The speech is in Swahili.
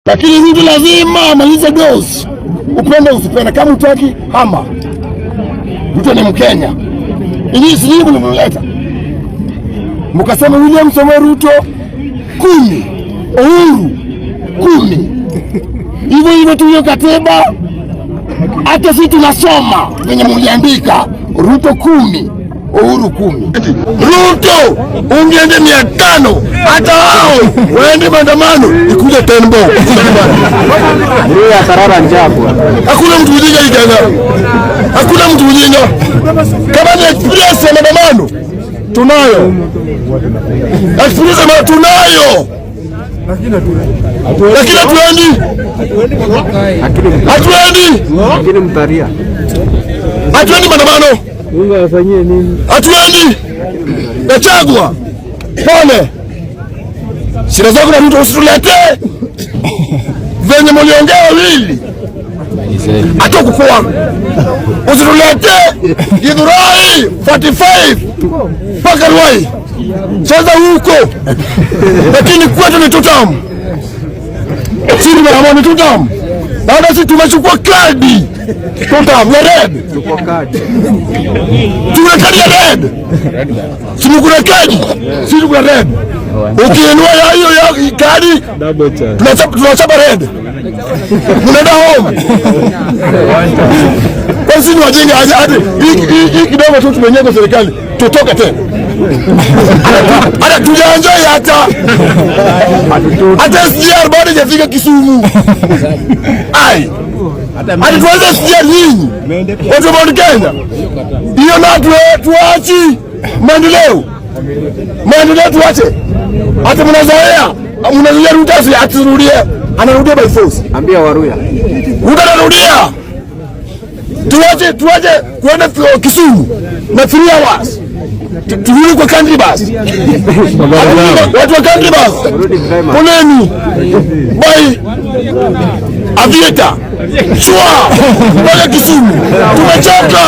Lakini Ruto lazima amalize dose. Upende usipende, kama utaki hama. Ruto ni Mkenya. Ili silibu nimemleta. Mkasema William Samoei Ruto 10, Uhuru 10. Hivyo hivyo tuyo katiba. Hata sisi tunasoma venye mliandika Ruto 10, Uhuru 10. Ruto ungeende 500, hata wao waende maandamano ikuje Tembo. Ndio ya Sarara Njapo. Hakuna mtu ujinga kijana. Hakuna mtu ujinga. Kama ni experience ya maandamano tunayo. Experience ya tunayo. Lakini hatuendi. Lakini mtaria. Hatuendi maandamano. Mungu afanyie nini? Hatuendi. Nachagua. Pole. Shida zako na Ruto usitulete. Venye mliongea wawili. Acha kukua. Usitulete. Githurai 45 mpaka Ruai. Sasa huko. Lakini kwetu ni tutamu. Sisi ni tutamu. Baada sisi tumechukua kadi. Tutamu ya red. Tuko kadi. Tuna kadi ya red. Sisi kuna kadi. Sisi kuna red. Ukiinua hiyo ya kadi tunachapa red. Unaenda home. Kwa sisi wajinga hadi hii kidogo tu tumenyeka serikali tutoke tena. Hata tujaenjoy hata SGR bado hajafika Kisumu. Ai. Hata tuanze SGR nini? Watu wa Kenya. Hiyo na tuachi maendeleo. Maendeleo tuache. Hata mnazoea Ruto aturudie. Anarudia by force. Ambia Waruya. Ruto anarudia. Tuache kwenda Kisumu na 3 hours. Turudi kwa country bus. Watu wa country bus. Poleni. Bye. Avieta. Chua. Wale Kisumu. Tumechoka.